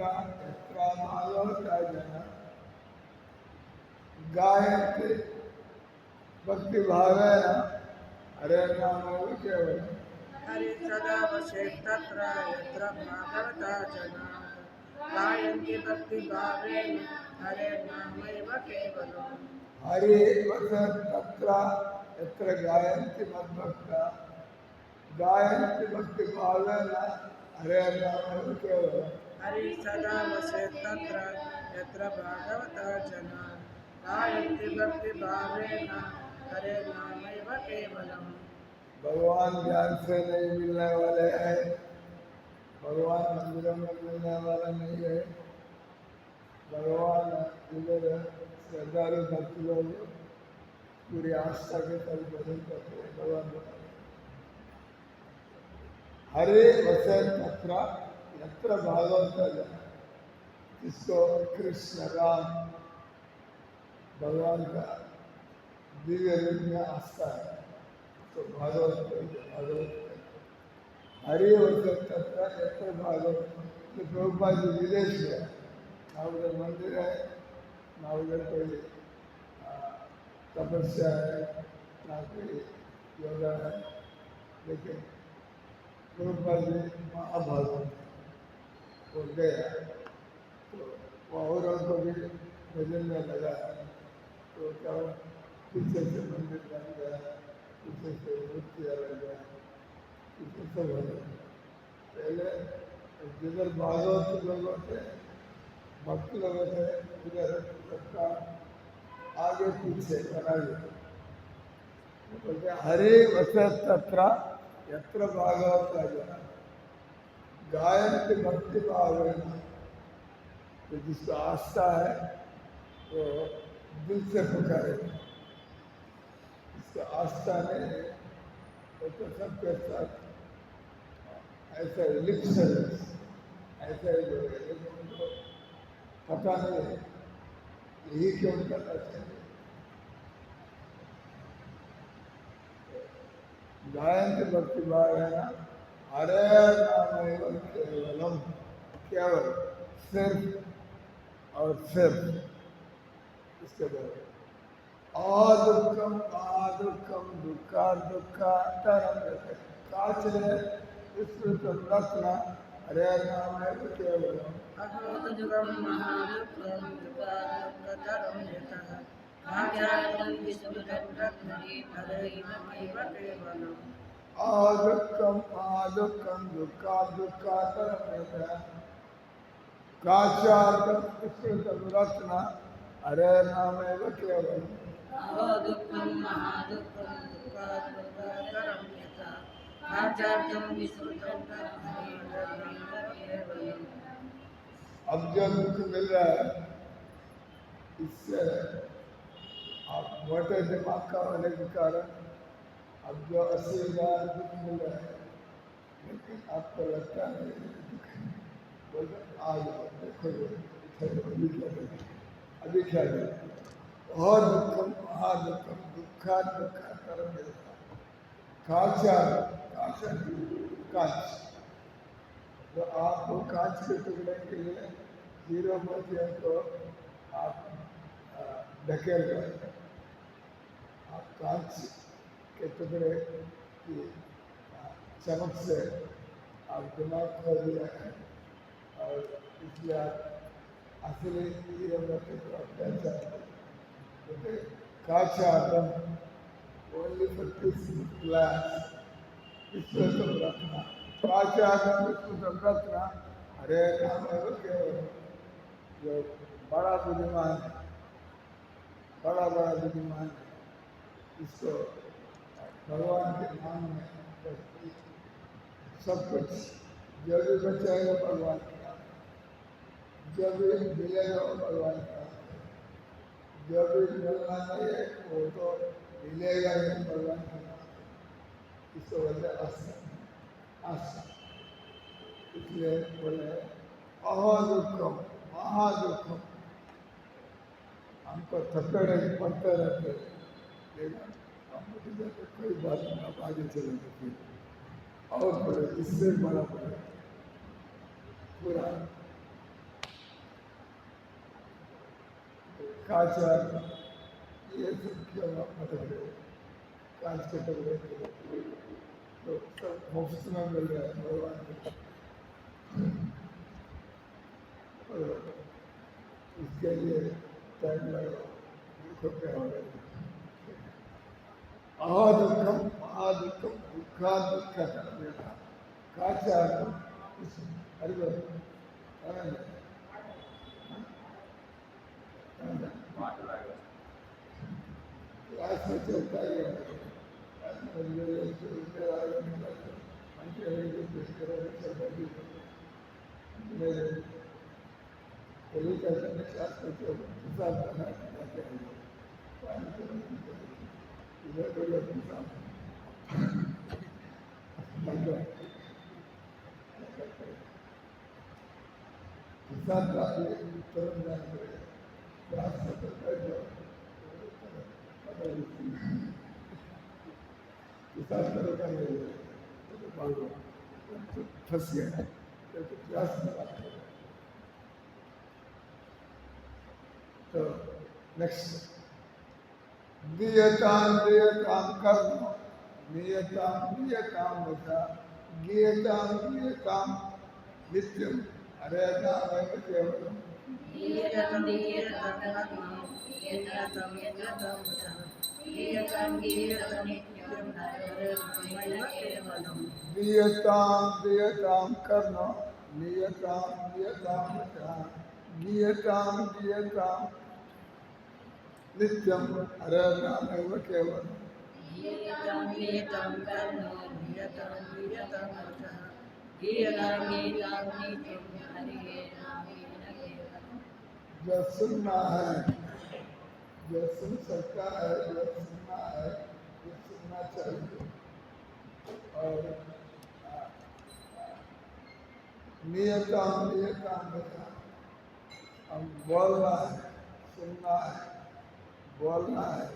यत्र भागवता जना गायन्ति भक्ति भावेन हरे नाम केवलम् हरि सदा वसेत् तत्र यत्र भागवता जना गायन्ति भक्ति भावेन हरे नामैव केवलम् हरि वसत् तत्र यत्र गायन्ति मद्भक्ता गायन्ति भक्ति भावेन हरे नाम केवलम् हरि सदा वसेत् तत्र यत्र भागवता जना गायन्ति भक्ति भावेन हरे नामैव केवलम् भगवान ज्ञान से नहीं मिलने वाले हैं, भगवान मंदिरों में मिलने वाला नहीं है। भगवान इधर श्रद्धालु भक्त लोग पूरी आस्था के साथ भजन करते हैं। भगवान हरे वचन तत्र यत्र भागवत जन, जिसको कृष्ण राम भगवान का दिव्य रूप में आस्था है तो भागवत हरि वचन तत्र यत्र भागवत। तो प्रभुपाद जी विदेश में ना उधर मंदिर है ना उधर कोई तपस्या है ना कोई योगा है, लेकिन प्रभुपाद जी महाभागवत हो गया तो औरों को भी भजन में लगा। तो क्या पीछे से मंदिर बन गया, पीछे से मूर्तियाँ लग गया, पीछे सब हो गया। पहले जिधर भागवत लोग होते भक्त लोग होते उधर सबका आगे पीछे बनाइए। बोलते हरे वसत तत्र यत्र भागवत जना गायन्ति भक्ति भावेन। तो जिसको आस्था है वो दिल से पुकारे, जिसको आस्था नहीं है वो तो सबके साथ ऐसा लिप सर्विस ऐसा ही लोग है, लेकिन उनको पता नहीं है यही क्यों करना चाहिए। गायन्ति भक्ति भावेन हरे नामैव केवलम्। केवल सिर्फ और सिर्फ इसके बाद दुखम दुखातरम काचले विस्तृतम रत्न हरे नामैव केवलम्। अहोदुःखं महादुःखं दुःखादुःखतरं यतः भाग्यार्थं विस्मृतं रत्नम् हरे नामैव केवलम्। दुखम दुखातरम काचार्थम विस्तृतम रत्न हरे नामैव केवलम्। अहोदुःखं महादुःखं दुःखादुःखतरं यतः भाग्यार्थं विस्मृतं रत्नम् हरे नामैव केवलम्। अब जो दुख मिल रहा है इससे आप मोटे दिमाग का होने के कारण अब जो 80,000 दुख मिल रहा है, लेकिन आपको लगता नहीं बोलते आ जाओ देखो अभी क्या और दुखम महादुखम दुखातरम काचा काच। तो आप वो कांच के टुकड़े के लिए हीरो मोतियों को आप ढकेल रहे, आप कांच के टुकड़े की चमक से आप दिमाग खो दिया है और इसलिए आप असली हीरो मोती को आप पहचान क्योंकि काचा आदम ओनली फॉर दिस ग्लास इसको तुम रखना रत्ना हरे नामैव केवलम्। जो बड़ा बुद्धिमान है, बड़ा बुद्धिमान है, इसको भगवान के नाम में सब कुछ जो भी बचाएगा भगवान का नाम, जो भी मिलेगा वो भगवान का नाम, जो भी मिलना नहीं है वो तो मिलेगा ही भगवान का नाम। इसको बोलते आस्था आस्था। इसलिए बोले अहोदुःखम महादुःखम। हमको थप्पड़े पड़ते रहते लेकिन हम कोई बात नहीं, आप आगे चलेंगे फिर और बड़े इससे बड़ा बड़े पूरा काचार ये सब क्यों मतलब कांच के टुकड़े तो सब मुफ्त में मिल रहा है भगवान को। और इसके लिए टाइम लगाओ, देखो क्या हो रहा है। आदुकम आदुकम दुखा दुख काचार अरे क्लास में चलता ही है। यही कहते हैं क्लास में जो हिसाब करना इधर उधर हिसाब हिसाब का तुरंत जाना पड़ेगा। क्लास में तो बैठ जाओ, हिसाब करेगा नहीं तो भागो, तो फंस गया। तो क्लास में बात करो। तो नेक्स्ट दियताम कर्म नियताम बचा गियताम नित्यम अरे नाम है केवलम गीयतां गीयतां कर्मं गीयतां यज्ञतां वचः गीयतां नित्यं नरकमयं केवलम् दियताम कर्म नियताम बचा गियताम नित्यम अरे नाम है केवलम गीयतां कर्म गीयतां वचः गीयतां नित्यं हरिये नामेन केवलम्। जो सुनना है, जो सुन सकता है, जो सुनना है, जो सुनना चाहिए। और नियताम बचा हम बोलना है, सुनना है, बोलना है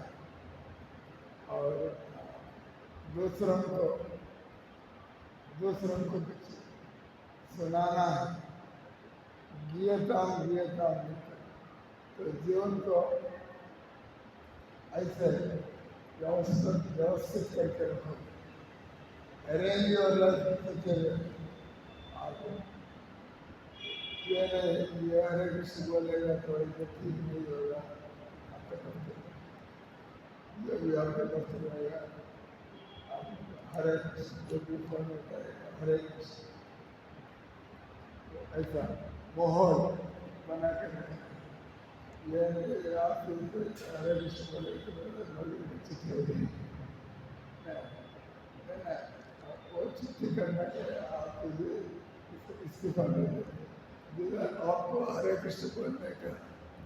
और दूसरों को कुछ सुनाना है। गियताम तो जीवन को ऐसे व्यवस्थित करके रखो। अरेंज योर लाइफ आप ये हरे कृष्ण बोलेगा तो ये ठीक नहीं होगा, आपका करते जो भी आपका करते रहेगा। आप हरे कृष्ण जो भी फोन करेगा हरे कृष्ण ऐसा माहौल बना के रखें। ये आप हरे कृष्ण बोले तो चिट्ठी हो गई वो चिट्ठी करना के आपको इस्तीफा दे देते। आपको हरे कृष्ण बोलने का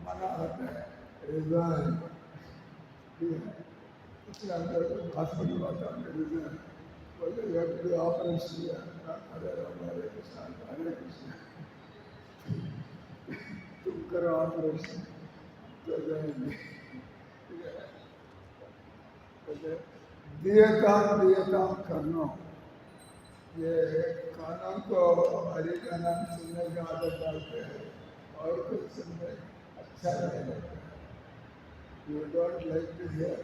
मना होता है रिजाइन इसलिए अंदर हॉस्पिटल आता है रिजाइन बोले ऑपरेशन किया हरे राम हरे कृष्ण तुम करो ऑपरेशन तो जाएंगे। दियताम करना ये कानों को हरि का नाम सुनने का आदत डालते हैं और कुछ सुनने अच्छा नहीं लगता है। You don't like to hear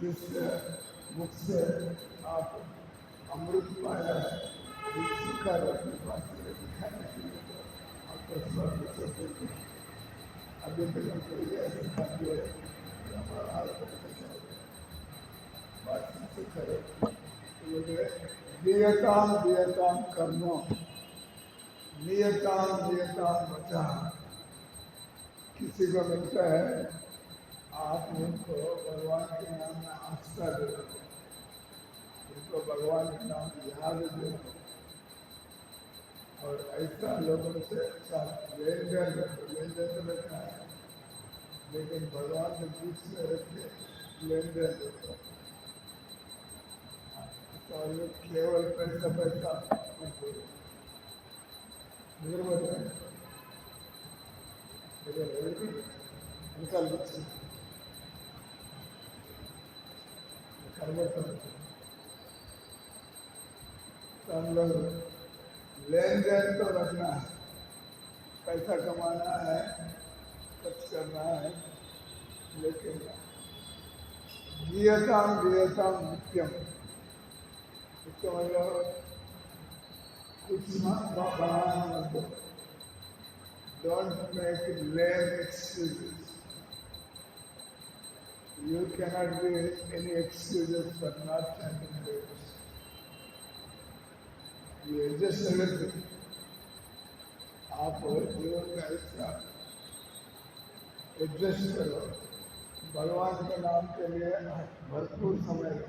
जिस मुख से आप अमृत पाया है सुखा अपने पास दिखाने के लिए तो आपको स्वास्थ्य से अभी तक हमको ये खाते हैं हमारा हाल बात से करे दियताम कर्मो नियताम बचा। किसी को मिलता है आप उनको भगवान के नाम में आस्था दे दो, उनको भगवान के नाम याद दे दो और ऐसा लोगों से साथ लेन देन तो रखना है लेकिन भगवान के बीच में रख के लेन देन रखो। तो लोग केवल पैसा निकाल बच्चे तो हम लोग लेन देन तो रखना है, पैसा कमाना है, खर्च करना है, लेकिन गीयताम नित्यम, इसका मतलब कुछ बहाना मत दो, don't make lame excuses. You cannot give any excuses for not chanting Vedas. You adjust everything. आप जीवन में ऐसा एडजस्ट करो, भगवान के नाम के लिए भरपूर समय दो,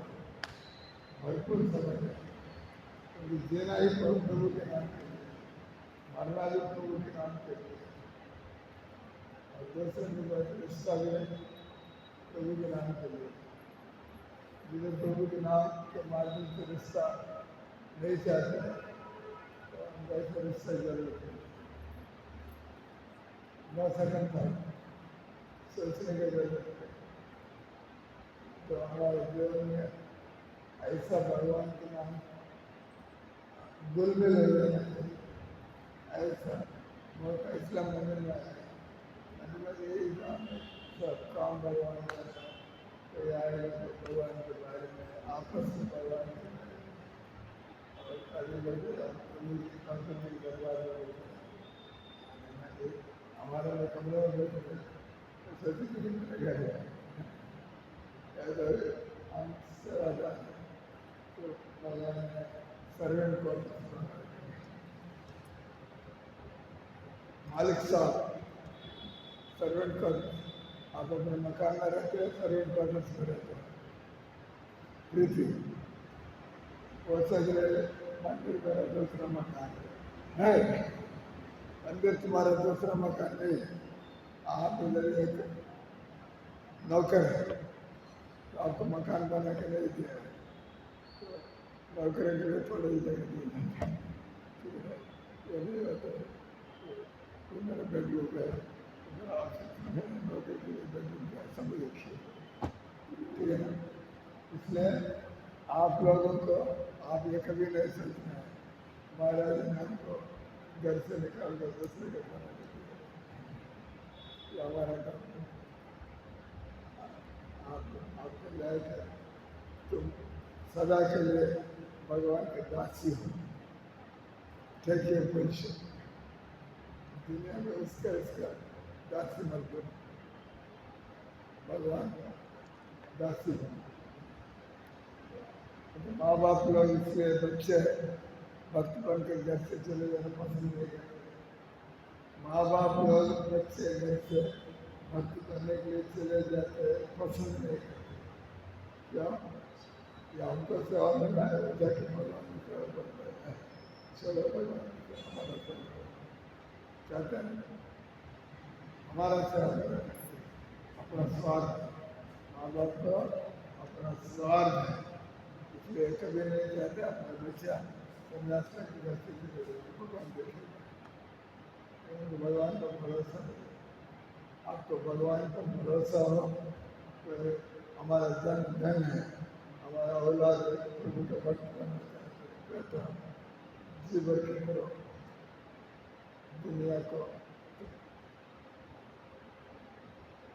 भरपूर समय दो, क्योंकि जीना ही प्रभु के नाम के लिए, मरना भी प्रभु के नाम के लिए, और दूसरे के रिश्ता भी प्रभु के नाम के लिए। जिन्हें प्रभु के नाम के माध्यम से रिश्ता नहीं चाहते हैं, तो उनका ऐसा रिश्ता जरूर है। न सकन था सोचने की जरूरत है, तो हमारे जीवन में ऐसा भगवान के नाम गुलमिल हो जाना चाहिए। ऐसा मौका इस्लाम मंदिर में आया, मतलब यही काम है, सब काम भगवान का, कोई आएगा तो भगवान के बारे में, आपस में भगवान के बारे में, और आगे बढ़ते कंपनी बर्बाद हो गई। हमारे में कमरे में बैठे थे, तो सर्टिफिकेट में लगा गया हम सेवादार, तो भगवान ने सर्वेंट को मालिक साहब सर्वेंट कर, आप अपने मकान में रहते हो, सर्वेंट क्वार्टर्स में रहते हो, प्रीति वो सगले मंदिर मेरा दूसरा मकान है, मंदिर तुम्हारा दूसरा मकान नहीं है। आप इधर एक नौकर है, तो आपको मकान बना के नहीं दिया है, तो नौकरी के लिए थोड़ी ही जगह दी है, ठीक है, ये नहीं होता है। तो मेरा बेडरूम है, मेरा ऑफिस है, नौकरी के लिए बेडरूम है, सब देखिए, ठीक है ना। इसलिए आप लोगों को, आप ये कभी नहीं सोचना है महाराज ने हमको घर से निकाल कर दूसरे घर बना दिया, ये हमारा काम है। आपको लायक है, तुम सदा के लिए भगवान के दासी हो, टेक योर पोजीशन, दुनिया में उसका दासी मत बनो, भगवान का दासी बनो। माँ बाप लोग इसलिए बच्चे भक्त बन के घर से चले जाना पसंद नहीं करते, माँ बाप लोग बच्चे घर से भक्ति करने के लिए चले जाते हैं, पसंद नहीं करते। क्या या हमको सेवा मिला है, जाके भगवान की सेवा करते हैं, चलो भगवान की हमारा सेवा चाहते हैं, हमारा सेवा करें, अपना स्वार्थ, माँ बाप को अपना स्वार्थ है, इसलिए कभी नहीं चाहते अपना बच्चा संन्यास करके घर से चले जाए, भगवान देखेगा, भगवान पर भरोसा है। आपको भगवान पर भरोसा हो तो हमारा जन्म धन है, हमारा औलाद प्रभु का भक्त बनना चाहते, बेटा जी भर के करो, दुनिया को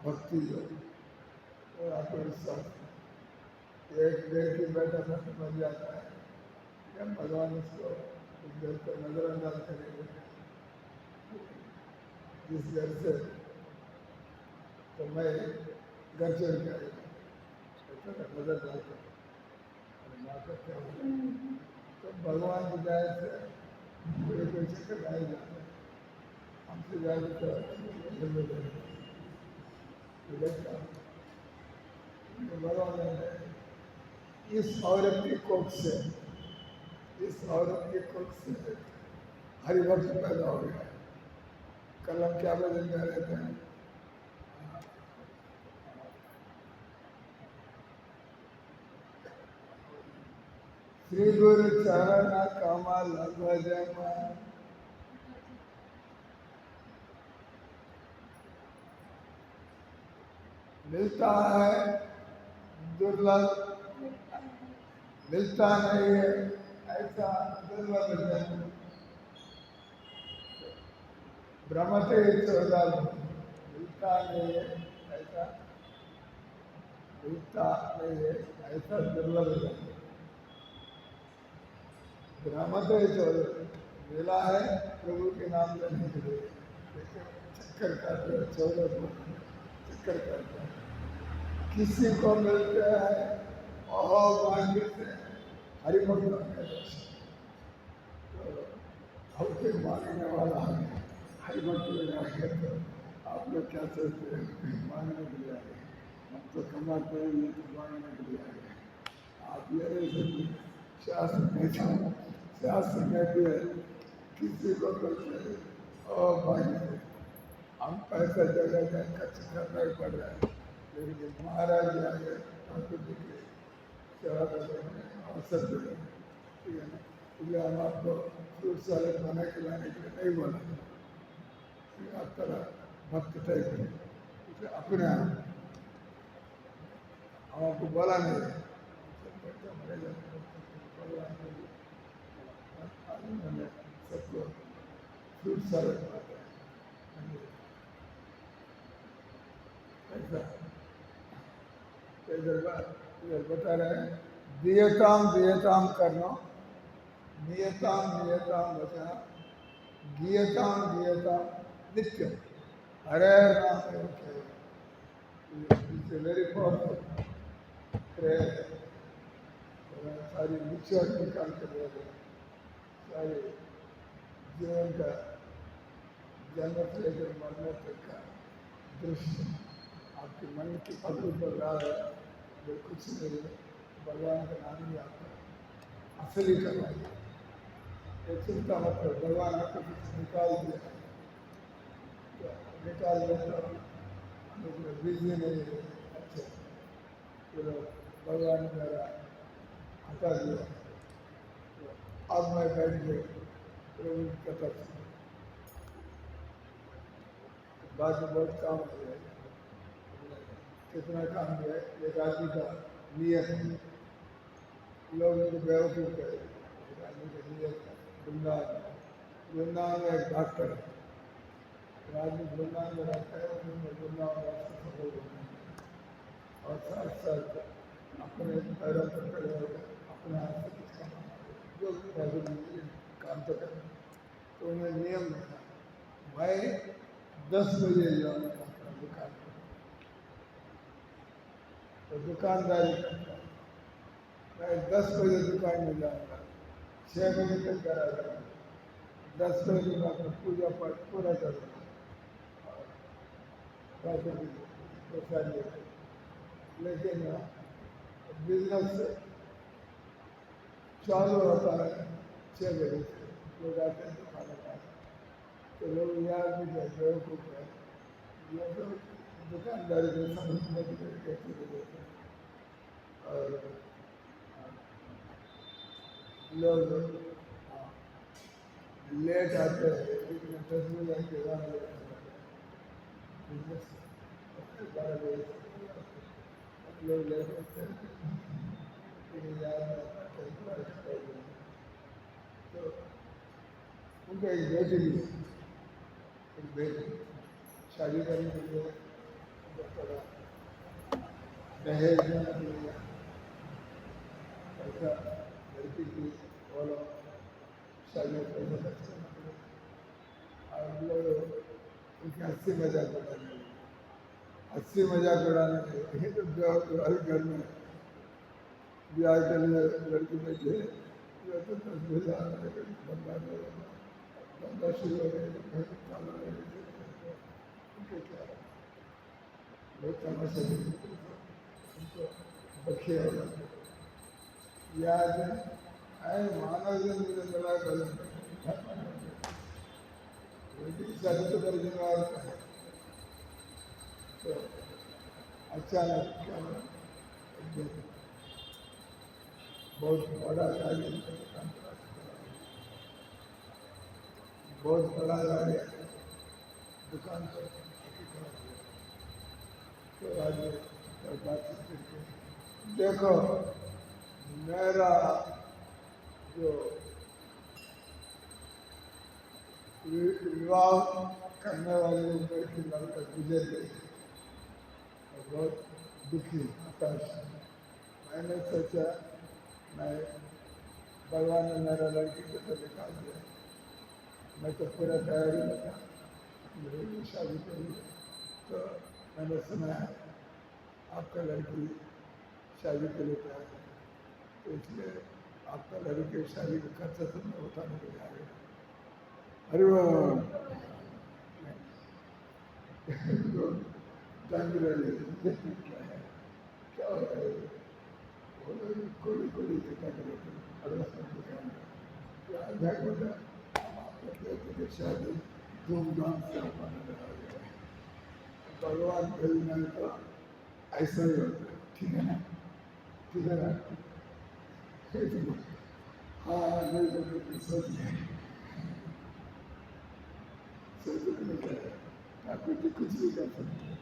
भक्ति दो, और आपको विश्वास एक व्यक्ति बैठा था तो बन जाता है, क्या भगवान उसको उस घर को नजरअंदाज करेंगे, जिस घर से तो मैं घर चल के आएगा नजर डालता माँ का क्या होगा, तो भगवान की दया से पूरे कोई चक्कर आ ही जाता है, हमसे ज़्यादा तो भगवान ने इस औरत की कोख से, इस औरत की कोख से हरिभक्त पैदा हो गया। कल हम क्या भजन में रहते हैं, श्री गुरु चरण कमल भजन मिलता है दुर्लभ, मिलता नहीं है ऐसा दुर्लभ जन्म, ब्रह्मते 14 मिलता मिलता नहीं है ऐसा, मिलता नहीं है ऐसा दुर्लभ है। ग्रामत है जो मिला है प्रभु के नाम लेने के लिए, लेकिन चक्कर काटते हैं, 14 चक्कर काटते हैं। किसी को मिलते हैं भाग्य से हरिभक्तों के दर्शन, तो हल्के मांगने वाला हरिभक्त में आगे, तो आप लोग क्या सोचते हैं मांगने के लिए आए, हम तो कमाते हैं, ये तो मांगने के लिए आए। आप ये नहीं सोचिए, शास्त्र कहते हैं किसी को मिलते हैं भाग्य से। हम पैसा जगह जगह खर्च करना ही पड़ रहा है, लेकिन जब महाराज जी आ गए ठाकुर जी के सेवा करने में अवसर मिले, ठीक है ना, इसलिए हम आपको फ्रूट सैलेड बना खिलाने के लिए नहीं बोला, आप तरह भक्त टाइप है, इसलिए अपने आप हम आपको बोला नहीं, मैंने सबको फ्रूट सैलेड बनाता है ऐसा। इधर बता रहे हैं दियताम करना, नियताम बचा, गीयताम नित्य हरे राम वेरी पावरफुल प्रेयर। सारी निश्चय निकाल के दे दे, सारे जीवन का जन्म से लेकर मरने तक का दृश्य आपके मन के पटल पर रहा है, जो कुछ नहीं है, भगवान का नाम ही आपका असली करवाइए। ये चिंता मत करो, भगवान आपको कुछ निकाल दिया, तो निकाल लेता बिजली नहीं है, अच्छा चलो भगवान मेरा हटा दिया, तो अब मैं बैठ गया प्रभु की कथा सुन, बाद में बहुत काम हो जाएगा। कितना काम है, एक आदमी का नियत है, लोग उनको बेवकूफ़ करे, एक आदमी का नियत है। वृंदावन में एक डॉक्टर है, एक आदमी वृंदावन में रहता है, उन्होंने वृंदावन में सफल होना है और साथ साथ अपने पैरों पर खड़े होकर अपने हाथ से कुछ कमाना, जो भी पैसे काम तो करें। तो उन्हें नियम रखा, मैं 10 बजे जाऊँगा अपना दुकान पर, तो दुकानदारी करता हूँ, मैं 10 बजे दुकान में जाऊँगा, 6 बजे तक घर आ जाऊँगा, 10 बजे मैं अपना पूजा पाठ पूरा करूँगा और पैसे भी पैसा लेकर। लेकिन बिजनेस चालू होता है 6 बजे से, लोग आते हैं दुकान पर, तो लोग यार भी कहते हैं कुछ है, ये तो दुकानदारी में समझने के लिए कहते देते हैं। और लोग लेट आते हैं, लेकिन 10 बजे के बाद बिजनेस 12 बजे लोग लेट होते हैं, लेकिन यार तो उनका एक बेटी भी है, एक बेटी शादी करने के लिए थोड़ा दहेज देने के लिए ऐसा लड़की की बोलो शादी में पैसा खर्च करना पड़ेगा, और लोग उनकी हंसी मजाक उड़ाने लगे, हंसी मजाक उड़ाने लगे। तो जो घर में ब्याह के लिए लड़की बैठे, जो तो 10 बजे आ रहे धंधा शुरू हो गया, उनके क्या लोग तमाशा उनको बखे होगा याद है मानव जन्म में मिला बदन शादी तो परिवार का है, तो अचानक क्या बहुत बड़ा गाड़ी बहुत बड़ा गाड़ी दुकान पर, तो आज बातचीत करके देखो मेरा जो विवाह करने वाले ऊपर की लड़का गुजर गई और बहुत दुखी हताश। मैंने सोचा मैं भगवान ने मेरा लड़की को तो निकाल दिया, मैं तो पूरा तैयारी में था मेरी शादी के लिए। तो मैंने सुना है आपका लड़की शादी के लिए तैयार है, तो इसलिए आपका लड़की की शादी का खर्चा सब मैं उठाने के लिए आ गया। अरे वो जंग रही क्या हो रहा है, कोड़ी कोड़ी क्या करें, अगला सब क्या बोला आपका बेटे की शादी धूमधाम से मनाने लगा गया। भगवान भेजना है तो ऐसा ही होता है, ठीक है ना, ठीक है ना। हाँ नहीं तो बिल्कुल सोचिए में क्या है, ठाकुर जी कुछ भी कर सकते हैं।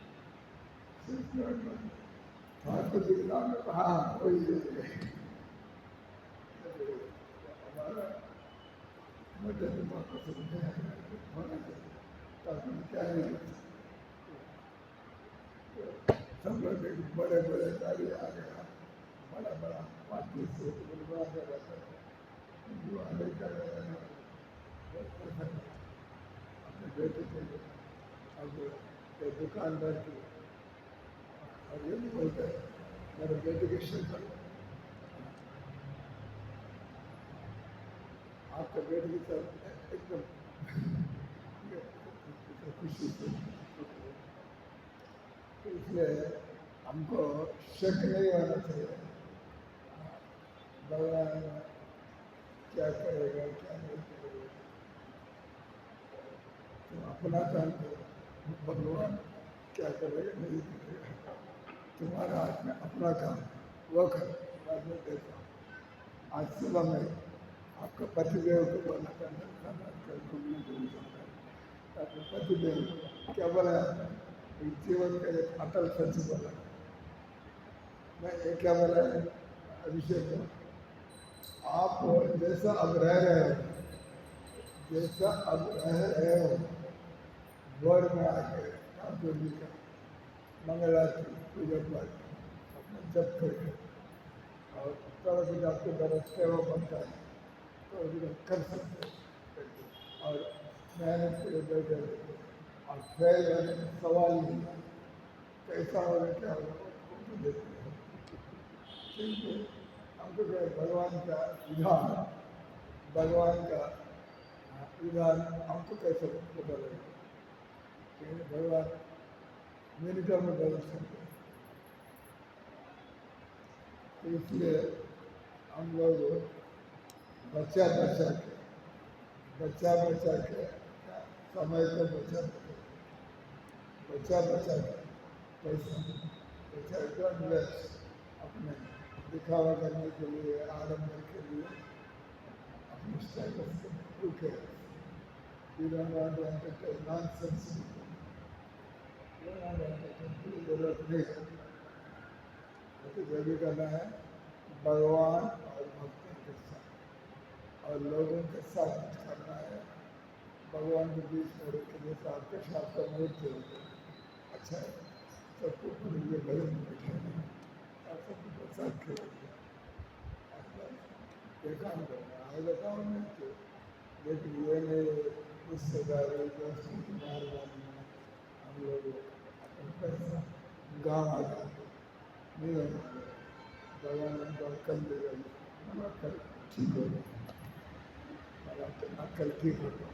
ठाकुर जी के नाम में हाँ वही हमारा मदद वापस होना चाहिए, ठाकुर क्या नहीं सब लोग बड़े बड़े गाड़ी आ गया, बड़ा बड़ा पार्टी से बुलवा के रहता है, जो आगे कर रहे हैं अपने बेटे के लिए। अब ये दुकानदार की और ये भी बोलते हैं मेरे बेटे के शिल्प आपका बेटे की तरफ एकदम खुशी से, तो इसलिए हमको शक नहीं होना चाहिए भगवान क्या करेगा क्या नहीं करेगा। तो अपना काम करो, भगवान क्या करेगा नहीं करेगा, तुम्हारा हाथ में अपना काम वो करो, बाद में देखो। आज सुबह में आपका पतिदेव को बोला था घूमने के लिए जाता है, आपका पतिदेव क्या बोला, जीवन का एक अटल सच बोला, मैं ये क्या बोला है अभिषेक, आप जैसा अब रह रहे हो, जैसा अब रह रहे हो, वर में आके ठाकुर जी का मंगलारती पूजा पाठ अपना जप करके और तरह से आपके द्वारा सेवा बनता है तो कर सकते हैं। और मेहनत के बैठे और फेल होने का सवाल ही नहीं, कैसा होगा क्या होगा वो तो देखते हैं। क्योंकि हमको क्या भगवान का विधान, भगवान का विधान हमको कैसे पता लगेगा, क्योंकि भगवान मिनटों में बदल सकते हैं। तो इसलिए हम लोग बच्चा बच्चा के समय को बच्चा के पैसा बच्चा डोंट वेस्ट, अपने दिखावा करने के लिए आडम्बर के लिए अपने स्टेटस को रुके, you don't want to entertain nonsense, you don't want to entertain की जरूरत नहीं है। तो जो भी करना है भगवान और भक्तों के साथ और लोगों के साथ करना है, भगवान के बीच में रख के जैसा आपके साथ का मूर्ति होते अच्छा है, सबको पूरे लिए भजन में बैठाना और सबको साथ खेलेंगे, ये काम करना है बताओ नहीं तो। लेकिन ये नहीं रिश्तेदारी दोस्तों की मेहरबानी में हम लोग अपने पैसा गाँव आ जाते नहीं होना, भगवान हमको अक्ल दे रही, हम अक्ल ठीक हो गई, हमारा अक्ल ठीक हो गया,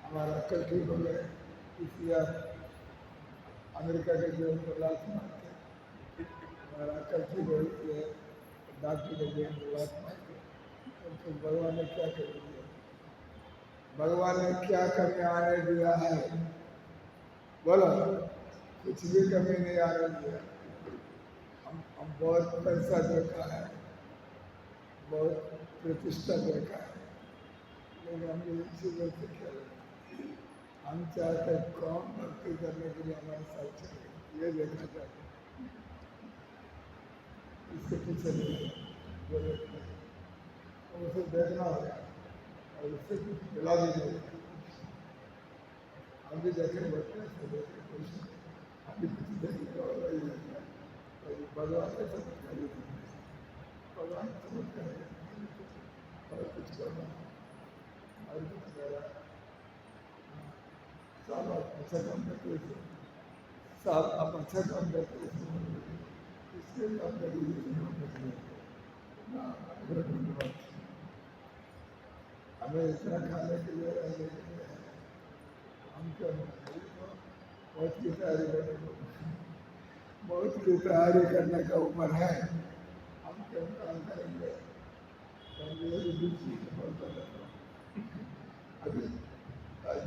हमारा अक्ल ठीक हो गया, इसलिए अमेरिका के जेल में लात मारते, हमारा अक्ल ठीक हो इसलिए डॉक्टर के जेल में लात मारते। तो भगवान ने क्या कर दिया, भगवान ने क्या करने आने दिया है, बोलो कुछ भी कमी नहीं आने दिया। हम बहुत पैसा देखा है, बहुत प्रतिष्ठा देखा है, लेकिन हम ये चीज़ों से खेल, हम चाहते कौन भक्ति करने के लिए हमारे साथ चले, ये देखना चाहते, इसके पीछे नहीं जरूरत नहीं, उसे देखना होगा और उससे कुछ मिला भी नहीं। अभी देखे बैठे ऐसे देखे कुछ अभी कुछ देखे और वही है भगवान का चमत्कार भगवान चमत्कार और कुछ करना और कुछ मेरा साल आप अच्छा काम करते थे साल आप अच्छा काम करते थे इसके लिए आप धन्यवाद हमें इतना खाने के लिए रहने के लिए हम क्या बहुत की तैयारी करने को बहुत की तैयारी करने का उम्र है हम क्यों काम करेंगे अभी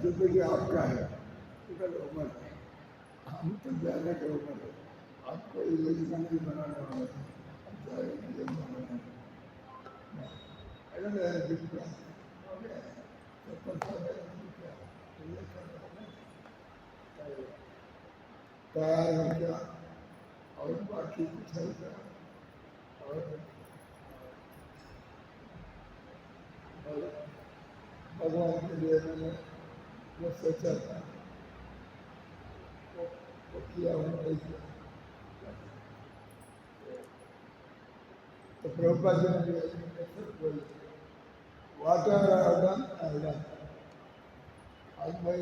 जिंदगी आपका है इधर उम्र है हम तो जाने का उम्र है आपको योजना नहीं बनाने वाला है हम जाएंगे बनाने अगर मेरा विश्वास हो गया तैयार हो गया और बाकी कुछ है क्या और भगवान के लिए मैंने जो सोचा था वो किया हूँ नहीं किया तो प्रभुपाद जी ने भी whatever I have done I have done आज मैं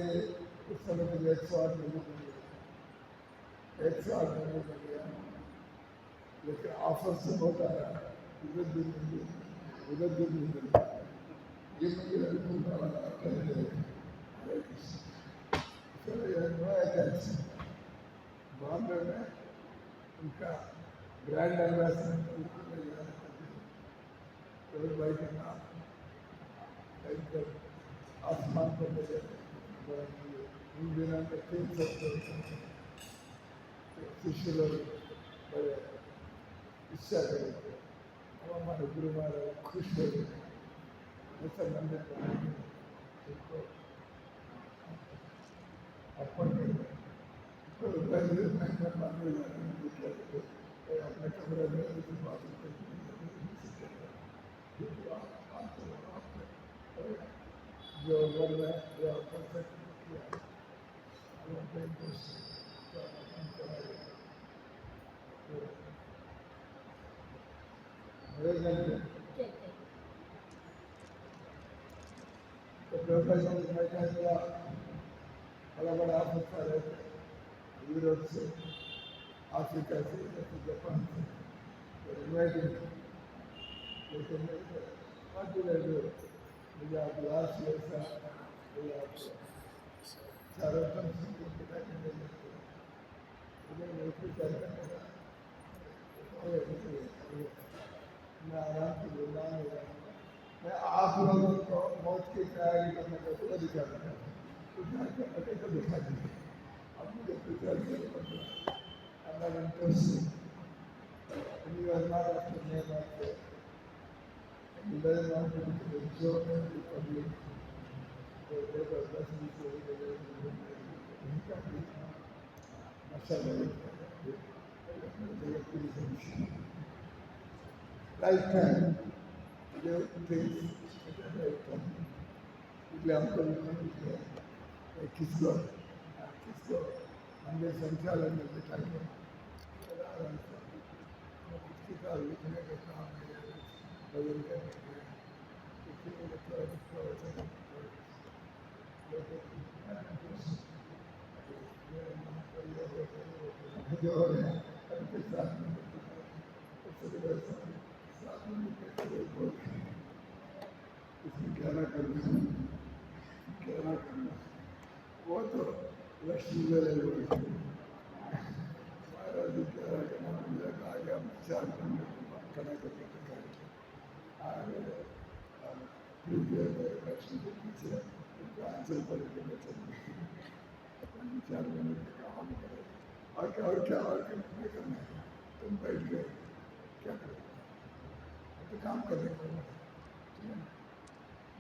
उस समय मुझे 108 महीने को गया 108 महीने को गया लेकिन ऑफर से बहुत आया इधर भी नहीं मिली उधर भी नहीं मिला ये मुझे ढूंढने वाला हरे कृष्ण चलो यह नो अटैच बॉम्बे में उनका ब्रांड एम्बेसडर उनको ले जाना तो भाई का नाम एकदम आसमान पर ले जाते इन दिनों में 3 सकते शिष्य लोग बड़े इच्छा करेंगे अब हमारे गुरु महाराज खुश हो गए ऐसा मंदिर बनाएंगे उनको अर्पण करेंगे तो मंदिर अपने कमरे में उनकी बात जो वर्ग है जो कर सकते किया तो प्रोफेसर बैठा हुआ बड़ा बड़ा ऑफिसर है यूरोप से अफ्रीका से जापान से इन्वाइटिंग लेकिन मुझे आप लास्ट ईयर का मुझे आप चारों मैं आराम से बोलना मैं आप लोगों को मौत की तैयारी करने का पूरा दिखा रहा हूँ तो दिखा दीजिए अब मुझे प्रिपेयर करने पड़ता है interest you are not of the name of the you don't want to be the joke of the public so that was nothing to do lifetime you things lifetime इसलिए हमको किसको हमने संचालन में बिठाएंगे किताब लिखने का काम है भजन करने के इसलिए प्रवचन जो है उनके साथ में इसमें क्या ना करना वो तो लक्ष्मी ले लोग महाराज जी क्या करना मुझे कहा गया चार करना करके लक्ष्मी के पीछे आंचल पर चार महीने का काम करे और क्या नहीं करना है तुम बैठ गए क्या करें तो काम करने को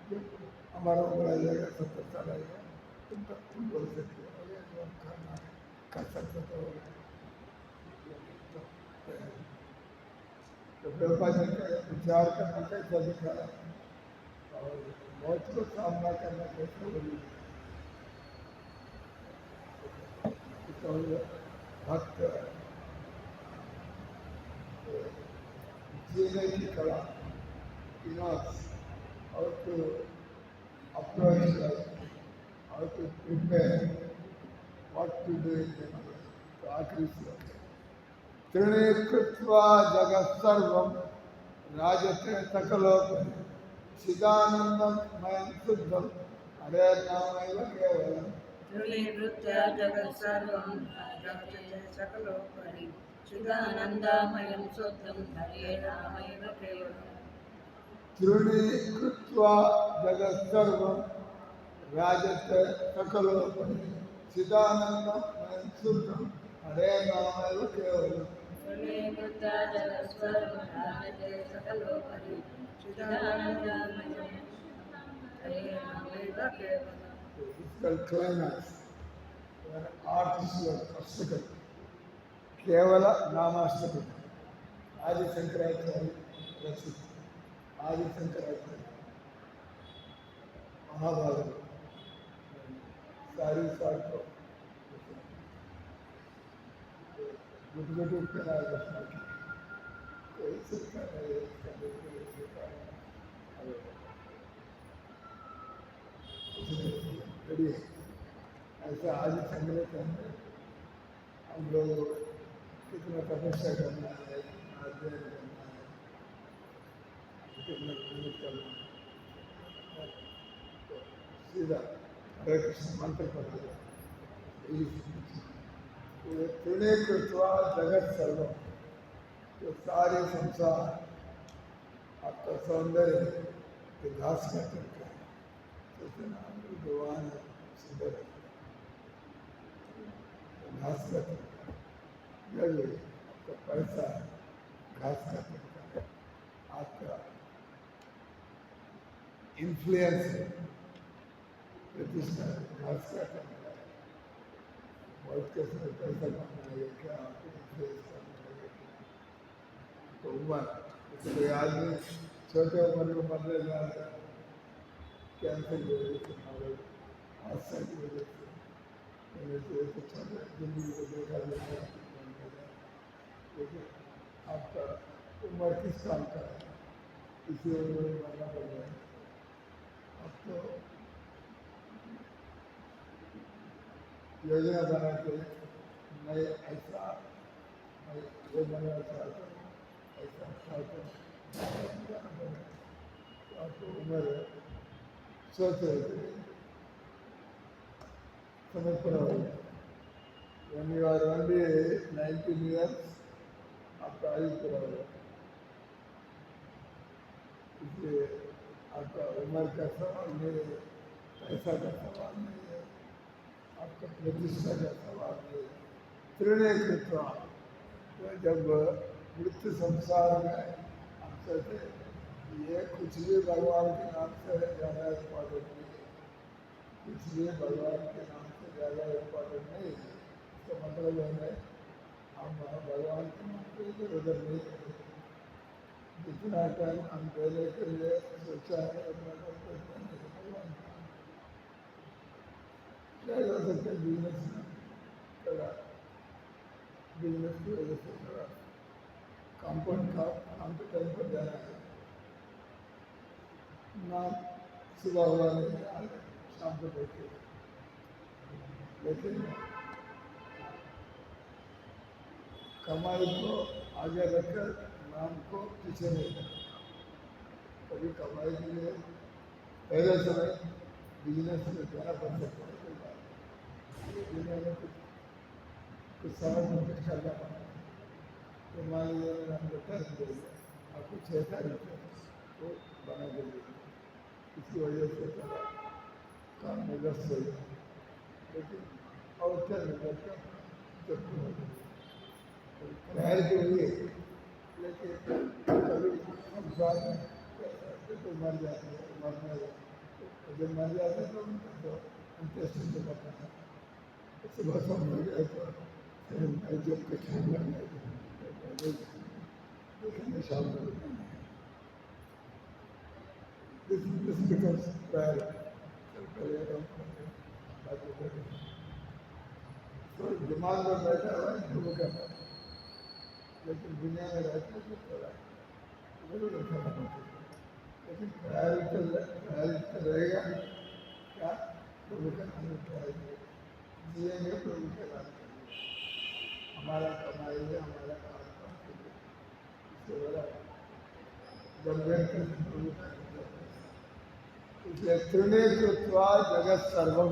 जब हमारा उम्र आ जाएगा 70 साल आएगा तुम बोल सकते हो अरे जो हम करना है कर सकते तो प्रभुपाद जी का विचार करना कैसा दिखाया और मौत को सामना करना कैसे बड़ी भक्त जीने की कला, how to approach life, how to prepare, what to do in the life. तो आखिरी श्लोक है, त्रिणे कृत्वा जगत् सर्वं राजते सकलोपरि चिदानन्दं मयं शुद्धं हरे नामैव केवलम् त्रिवृत्या जगत् सर्वं जगते सकलोपरि चिदानन्दमयं शुद्धं हरे रामैव केवलम् त्रिणे कृत्वा जगत् सर्वं राजते सकलोपरि चिदानन्दं मयं शुद्धं हरे नामैव केवलम् त्रिवृत्या जगत् सर्वं जगते सकलोपरि चिदानन्दमयं हरे रामैव केवलम् Physical climax, where artists were Ashtakam, Kevala Namastakam, Adi Shankaracharya, Rachit, Adi Shankaracharya, Mahabharata, Sari Sarko, Gudgudu Kanada, ready है ऐसा आज संग्रह करना है हम लोग कितना तपस्या करना है अध्ययन करना है कितना मेहनत करना है तो सीधा हरे कृष्ण मंत्र पढ़ा तूने कृत्वा जगत सर्वम जो सारे संसार आपका सौंदर्य विकास का करता है इतना भगवान सुंदर घास का जब आपका पैसा घास का करता है आपका इन्फ्लुएंस प्रतिष्ठा घास का करता है बहुत कैसे पैसा कमाएगा क्या आपको इन्फ्लुएंस करना तो उम्र कोई आदमी छोटे उम्र में मरने जा रहा है कैंसर की वजह से मारे हादसा की वजह से मैंने तो एक अच्छा जिंदगी को देखा जाता है लेकिन आपका उम्र किस काम का है इसी उम्र में मरना पड़ जाए अब तो योजना बना के मैं ऐसा मैं ये बनना चाहता हूँ ऐसा चाहता हूँ तो आपको उम्र सोच रहे थे समय पर when you are only 19 years आपका आयु पूरा होगा इसलिए आपका उम्र का सवाल नहीं है पैसा का सवाल नहीं है आपका प्रतिष्ठा का सवाल नहीं है त्रिणे कृत्वा तो जब मृत्यु संसार में हम कहते ये कुछ भी भगवान के नाम से ज़्यादा इम्पोर्टेंट नहीं है कुछ भी भगवान के नाम से ज़्यादा इम्पोर्टेंट नहीं है इसका मतलब है हम भगवान के नाम पे इधर उधर नहीं करें जितना टाइम हम देने के लिए सोचा है अपना भगवान क्या कर सकते हैं बिजनेस में करा बिजनेस की वजह से थोड़ा कंपाउंड का काम के टाइम पर जाना है ना सुबह हुआ नहीं आज शाम को बैठे लेकिन कमाई को आगे रखकर नाम को पीछे नहीं रखना कभी कमाई के लिए पहले समय बिजनेस में जाना पड़ सकता है कोई बात नहीं मैंने कुछ समय में कुछ करना पड़ा तो मान लीजिए मैंने हमको टैक्स दे दिया और कुछ ऐसा रुपये वो बना दे दिया इसकी वजह से थोड़ा काम में व्यस्त हो गया लेकिन और क्या निकल कर जब तैयारी तो हुई है लेकिन कभी संसार में तो मर जाते हैं मरना तो जब मर जाते हैं तो उनका तो अंत्येष्टि तो करना है सुबह शाम हो गया तो फिर जब कुछ देखेंगे शाम को this becomes priority. So दिमाग में बैठा हुआ है प्रभु का नाम, लेकिन दुनिया में रहते हैं तो थोड़ा जरूर रखना पड़ेगा, लेकिन प्रायोरिटी रहेगा क्या? प्रभु का नाम प्रायोरिटी जिएंगे प्रभु के नाम के लिए, हमारा कमाई है, हमारा काम के लिए, इससे बड़ा गंभीर प्रभु का इसलिए तृणे कृत्वा जगत सर्वम,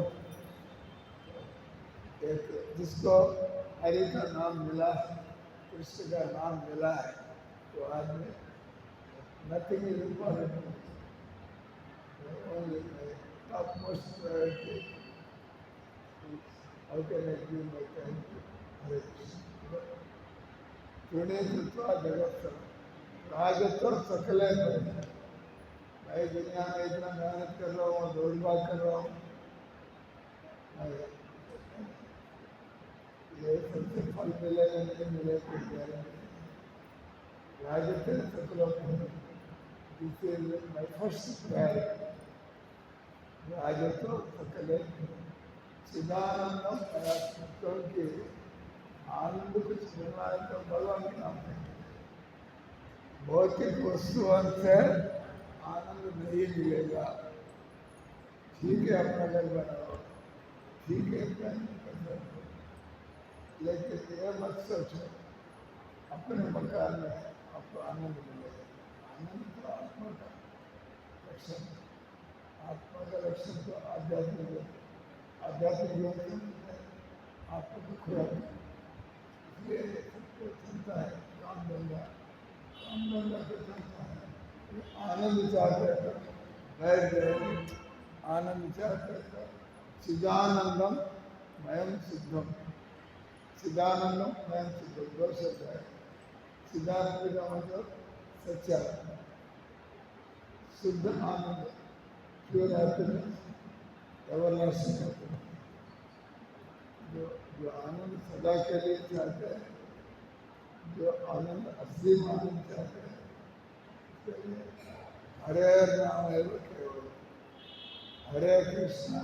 एक जिसको हरि का नाम मिला है, कृष्ण का नाम मिला है, तो आदमी nothing is important, only topmost priority how can I give my time to Hare Krishna. तृणे कृत्वा जगत सर्वम राजतो सकले भय, भाई दुनिया में इतना मेहनत कर रहा हूँ, दौड़ भाग कर रहा हूँ, ये सबसे फल मिलेगा नहीं मिलेगा कोई गारंटी नहीं। राजते सकलों में this is my first priority, राजतो सकले चिदानंदम क्योंकि आनंद कुछ मिलना है तो भगवान के नाम में, भौतिक वस्तुओं से आनंद नहीं मिलेगा। ठीक है अपना घर बनाओ, ठीक है लेकिन यह मत सोचो अपने मकान में आपको आनंद मिलेगा। आनंद तो आत्मा का रक्षण, आत्मा का रक्षण तो आध्यात्मिक योग से मिलता है, आपको तो खुराक इसलिए सबको चलता है काम धंधा तो चलता है, आनंद चाहते हैं बैठ गए, आनंद चाहते हैं चिदानंदम मयम सिद्धम, चिदानंदम मयम सिद्धम दो शब्द है। चिदानंद का मतलब सच्चा शुद्ध आनंद, प्योर हैप्पीनेस, एवरलास्टिंग हैप्पीनेस, जो आनंद सदा के लिए चाहते हैं, जो आनंद असीम आनंद चाहते हैं, हरे राम केवल, हरे कृष्ण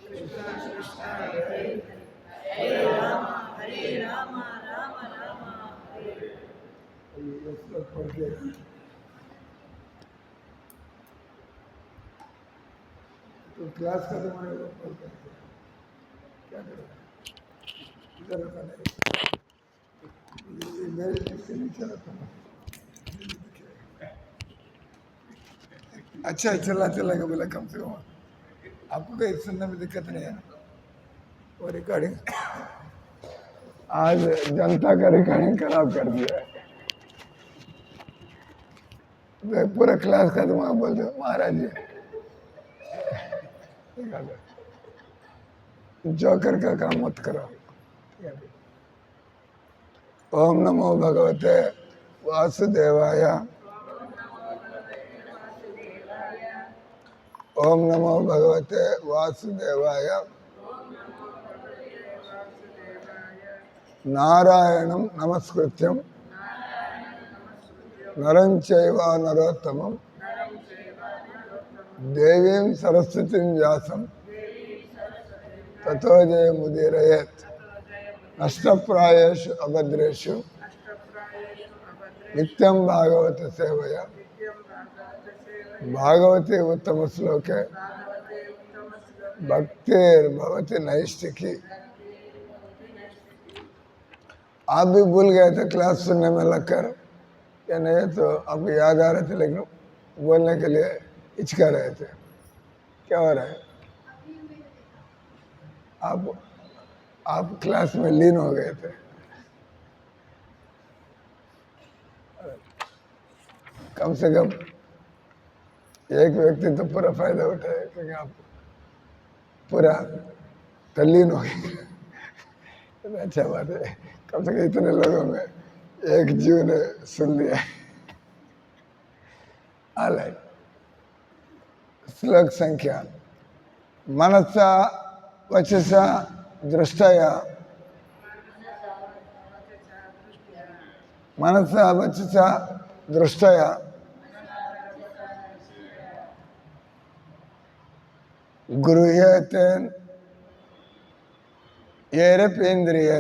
कृष्ण कृष्ण हरे हरे, हरे राम राम राम हरे हरे। ये श्लोक पढ़ के तो क्लास खत्म होने को कॉल करते हैं, क्या करें इधर रखा नहीं, ये मेरे इसके नीचे रखा ना। अच्छा चला चलेगा बोला, कम से कम आपको कहीं सुनने में दिक्कत नहीं है ना। वो रिकॉर्डिंग आज जनता का रिकॉर्डिंग खराब कर दिया है, तो पूरा क्लास खत्म हुआ बोलते महाराज जी जोकर का काम मत करो। ओम नमो भगवते वासुदेवाय, ओम नमो भगवते वासुदेवाय, नारायणं नमस्कृत्यं नरं चैव नरोत्तमं देवीं सरस्वतीं व्यासं ततो जयमुदीरयेत्, नष्टप्रायेषु अभद्रेषु नित्यं भागवत सेवया, भागवते उत्तम श्लोके भक्तिर्भवति नैष्ठिकी। आप भी भूल गए थे क्लास सुनने में लगकर, या नहीं तो आपको याद आ रहे थे लेकिन बोलने के लिए हिचका रहे थे। क्या हो रहा है? आप क्लास में लीन हो गए थे। कम से कम एक व्यक्ति तो पूरा फायदा उठाए क्योंकि आप पूरा तल्लीन हो गए। अच्छा बात है, कम से कम इतने लोगों में एक जीव ने सुन लिया। अलग श्लोक संख्या मनसा वचसा दृष्टया, मनसा वचसा दृष्टया गृह्यते येरपेन्द्रिय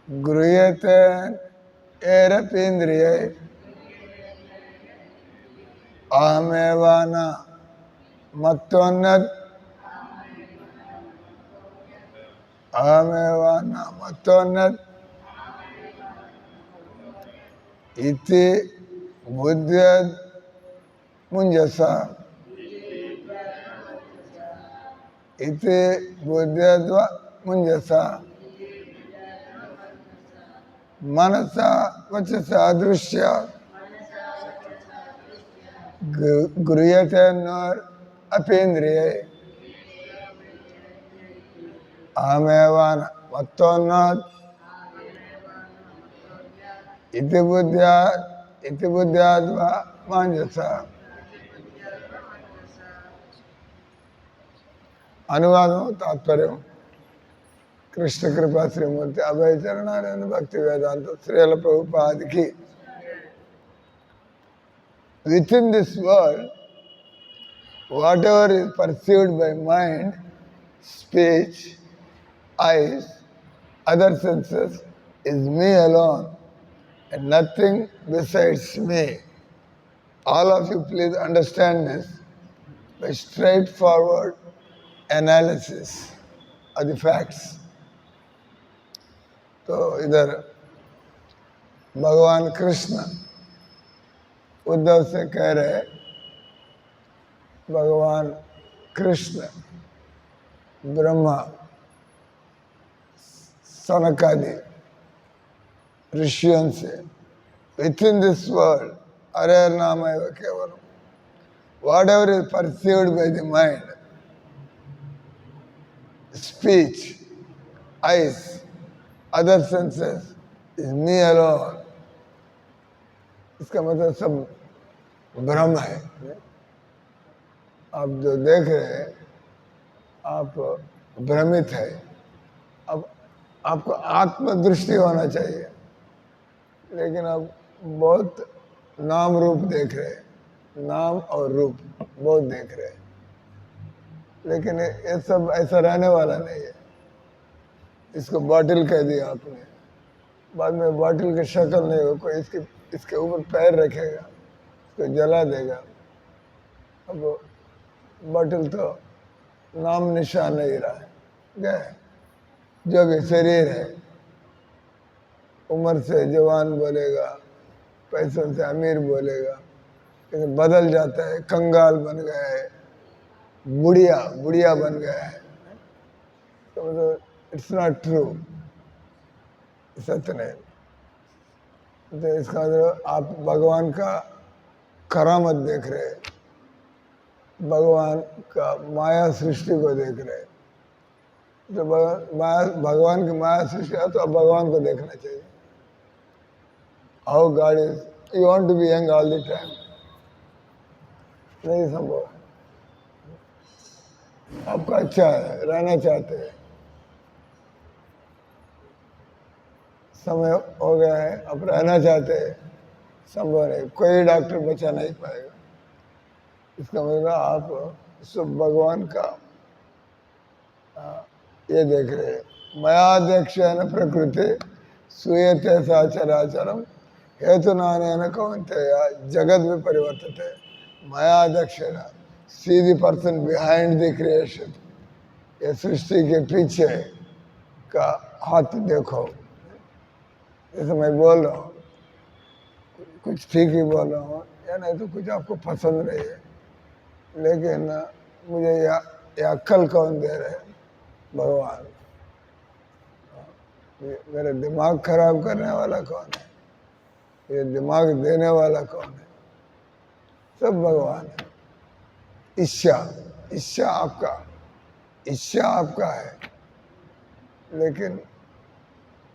गृह्यते येरपेन्द्रिय अहमेव न मत्तोन्नत अहमेव न मत्तोन्नत इति बुद्ध्यद मुंजसा इति बुद्ध्यद्व मुंजसा मनसा वचसा दृश्य गृह्यते नर अपेन्द्रिय अहमेव न मत्तोन्नत इति बुद्ध्याद्व मांजसा। अनुवाद तात्पर्य कृष्ण कृपा श्रीमूर्ति अभय चरणानंद भक्ति वेदांत श्रील प्रभुपाद की। Within this world, whatever is perceived by mind, speech, eyes, other senses is me alone and nothing besides me. All of you please understand this by straightforward analysis of the facts. तो इधर भगवान कृष्ण उद्धव से कह रहे, भगवान कृष्ण ब्रह्मा सनकादि ऋषियों से within this world अरे नाम है केवल whatever is perceived by the mind, speech, eyes, other senses is me alone. इसका मतलब सब भ्रम है। आप जो देख रहे हैं आप भ्रमित है। अब आपको आत्मदृष्टि होना चाहिए, लेकिन आप बहुत नाम रूप देख रहे हैं, नाम और रूप बहुत देख रहे हैं, लेकिन ये सब ऐसा रहने वाला नहीं है। इसको बॉटल कह दिया आपने, बाद में बॉटल की शक्ल नहीं हो, कोई इसके ऊपर पैर रखेगा, इसको जला देगा। अब बॉटल तो नाम निशान नहीं रहा है, गए। जो भी शरीर है, उम्र से जवान बोलेगा, पैसों से अमीर बोलेगा, लेकिन बदल जाता है, कंगाल बन गया है, बुढ़िया बन गया है। तो मतलब इट्स नॉट ट्रू, सत्य नहीं। तो इसका मतलब आप भगवान का करामत देख रहे हैं, भगवान का माया सृष्टि को देख रहे हैं। तो भगवान की माया सृष्टि है, तो अब भगवान को देखना चाहिए। How God is, you want to be young all the time, नहीं संभव है। आपको अच्छा है, रहना चाहते हैं, समय हो गया है, अब रहना चाहते हैं, संभव नहीं, कोई डॉक्टर बचा नहीं पाएगा। इसका मतलब आप सब भगवान का ये देख रहे हैं। मयाध्यक्ष न प्रकृति सूयते साचराचरम हेतु नान कौन्तेय जगत में परिवर्तित है। मयाध्यक्ष see the person behind the creation, ये सृष्टि के पीछे का हाथ देखो। जैसे मैं बोल रहा हूँ, कुछ ठीक ही बोल रहा हूँ या नहीं तो कुछ आपको पसंद नहीं है, लेकिन मुझे ये अक्ल कौन दे रहे? भगवान। मेरा दिमाग खराब करने वाला कौन है? ये दिमाग देने वाला कौन है? सब भगवान है। इच्छा आपका है, लेकिन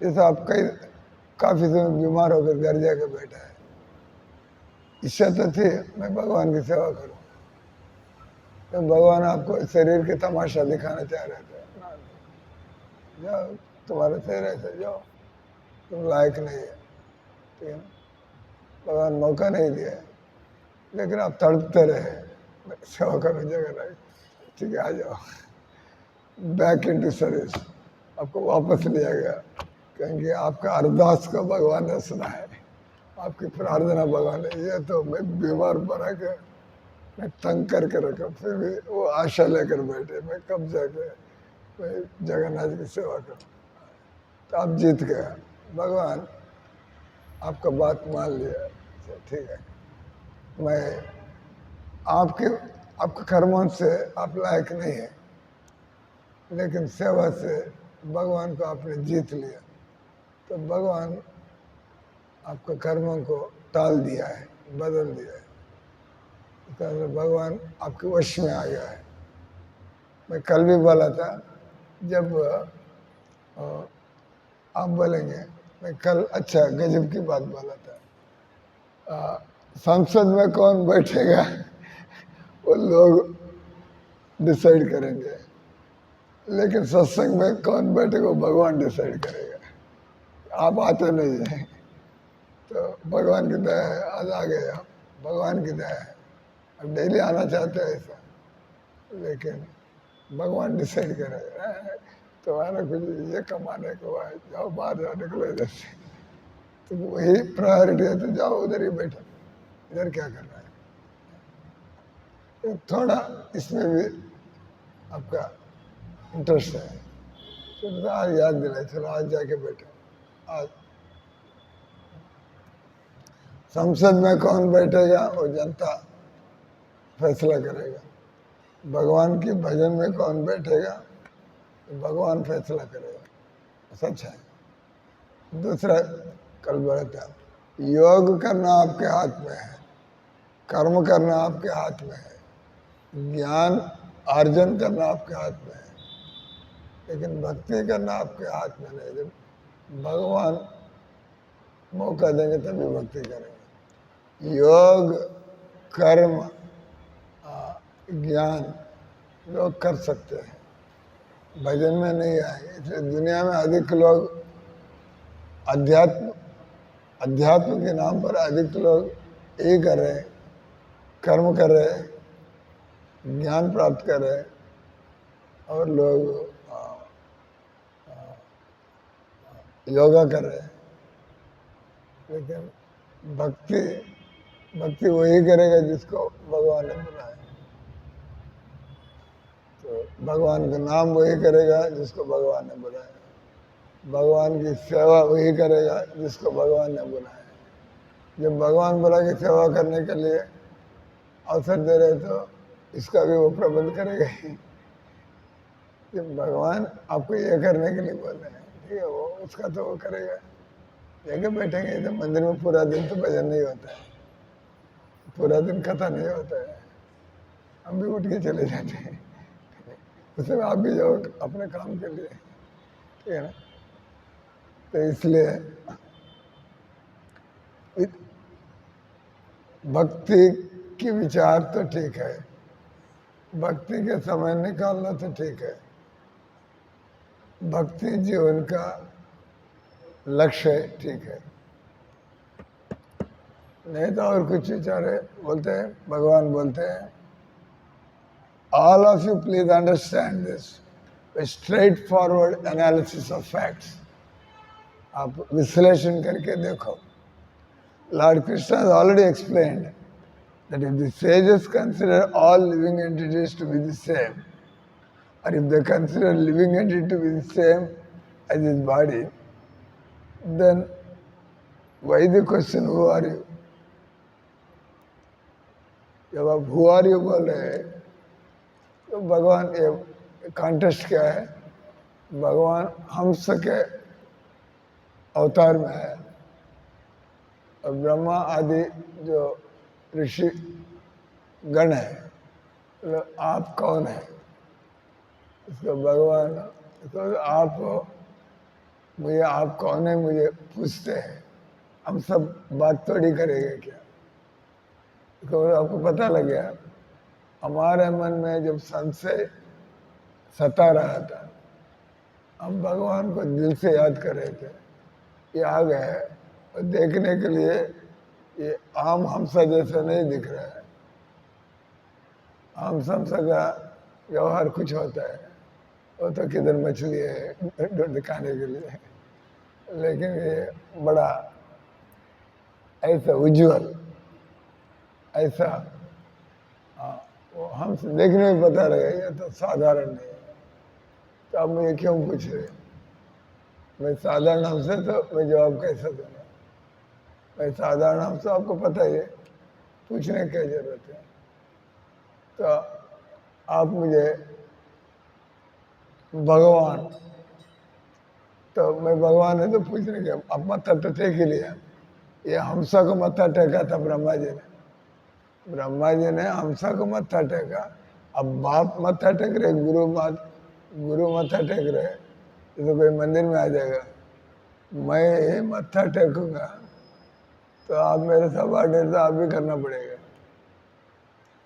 जैसे आप काफी समय बीमार होकर घर जाकर बैठा है, इच्छा तो थी मैं भगवान की सेवा करूं, तो भगवान आपको शरीर के तमाशा दिखाना चाह रहे थे। जाओ, तुम्हारा शरीर ऐसा, जाओ, तुम लायक नहीं है, ठीक है ना? भगवान मौका नहीं दिया, लेकिन आप तड़पते रहे, सेवा करो जगह लायक, ठीक है, आ जाओ। बैक इनटू सर्विस, आपको वापस लिया गया, क्योंकि आपका अरदास को भगवान ने सुना है, आपकी प्रार्थना भगवान ने, ये तो मैं बीमार पड़ा के मैं तंग करके रखा, फिर भी वो आशा लेकर बैठे मैं कब जाके मैं जगन्नाथ की सेवा करूँ। तो आप जीत गया, भगवान आपका बात मान लिया, ठीक है, मैं आपके कर्मों से आप लायक नहीं है, लेकिन सेवा से भगवान को आपने जीत लिया, तो भगवान आपके कर्मों को टाल दिया है, बदल दिया है, तो भगवान आपके वश में आ गया है। मैं कल भी बोला था, जब आप बोलेंगे, मैं कल अच्छा गजब की बात बोला था, संसद में कौन बैठेगा वो लोग डिसाइड करेंगे, लेकिन सत्संग में कौन बैठेगा वो भगवान डिसाइड करेगा। आप आते नहीं है, तो भगवान की दया है, आज आ गए आप, भगवान की दया है। अब डेली आना चाहते हैं ऐसा, लेकिन भगवान डिसाइड करेगा, तुम्हारा कुछ ये कमाने को है, जाओ बाहर जाओ, निकलो इधर से, तो वही प्रायोरिटी है, तो जाओ उधर ही बैठो, इधर क्या करना है। तो थोड़ा इसमें भी आपका इंटरेस्ट है, तो आज याद दिलाए, चलो आज जाके बैठो। आज संसद में कौन बैठेगा वो जनता फैसला करेगा, भगवान के भजन में कौन बैठेगा तो भगवान फैसला करेगा, सच है। दूसरा कल बोला था, योग करना आपके हाथ में है, कर्म करना आपके हाथ में है, ज्ञान अर्जन करना आपके हाथ में है, लेकिन भक्ति करना आपके हाथ में नहीं। जब भगवान मौका देंगे तभी भक्ति करेंगे। योग कर्म ज्ञान लोग कर सकते हैं, भजन में नहीं आएंगे। इसलिए दुनिया में अधिक लोग अध्यात्म के नाम पर अधिक लोग यही कर रहे हैं, कर्म कर रहे हैं, ज्ञान प्राप्त कर रहे हैं, और लोग योगा कर रहे हैं, लेकिन भक्ति वही करेगा जिसको भगवान ने बुलाया। तो भगवान का नाम वही करेगा जिसको भगवान ने बुलाया, भगवान की सेवा वही करेगा जिसको भगवान ने बुलाया। जब भगवान बुला के सेवा करने के लिए अवसर दे रहे तो इसका भी वो प्रबंध करेगा ही। जब भगवान आपको ये करने के लिए बोल रहे हैं, ठीक है, वो उसका तो वो करेगा। जगह बैठेंगे तो मंदिर में पूरा दिन तो भजन नहीं होता है, पूरा दिन कथा नहीं होता है, हम भी उठ के चले जाते हैं, उसमें आप भी जाओ अपने काम के लिए, ठीक है ना। तो इसलिए भक्ति की विचार तो ठीक है, भक्ति के समय निकालना तो ठीक है, भक्ति जीवन का लक्ष्य है, ठीक है, नहीं तो और कुछ विचारे बोलते हैं। भगवान बोलते हैं, all of you please understand this straight forward analysis of facts. आप विश्लेषण करके देखो। Lord Krishna has already explained that if the sages consider all living entities to be the same, or if they consider living entity to be the same as his body, then why the question, who are you? जब आप who are you बोल रहे हैं तो भगवान, ये contest क्या है, भगवान हंस के अवतार में है, और ब्रह्मा आदि जो ऋषि गण है, तो आप कौन है? इसको भगवान, तो आप मुझे आप कौन है मुझे पूछते हैं, हम सब बात थोड़ी करेंगे क्या? तो आपको पता लग गया, हमारे मन में जब संशय सता रहा था, हम भगवान को दिल से याद कर रहे थे, ये आ गए और देखने के लिए ये आम हमसा जैसा नहीं दिख रहा है। आम हमसा का व्यवहार कुछ होता है, वो तो किधर मछली है दिखाने के लिए, लेकिन ये बड़ा ऐसा उज्जवल, ऐसा वो हम देखने में पता लगे ये तो साधारण नहीं है। तो आप मुझे क्यों पूछ रहे? मैं साधारण हमसे तो मैं जवाब कैसे दूंगा? मैं साधारण हमसे आपको पता ही है, पूछने की क्या जरूरत है? तो आप मुझे भगवान, तो मैं भगवान है तो पूछने के अब मत्था तो टेक ही लिया। ये हंसा को मत्था टेका था ब्रह्मा जी ने, ब्रह्मा जी ने हंसा को मत्था टेका। अब बाप मत्था टेक रहे, गुरु मत्था टेक रहे, तो कोई मंदिर में आ जाएगा। मैं मत्था टेकूंगा तो आप मेरे सबॉर्डिनेट तो आप भी करना पड़ेगा।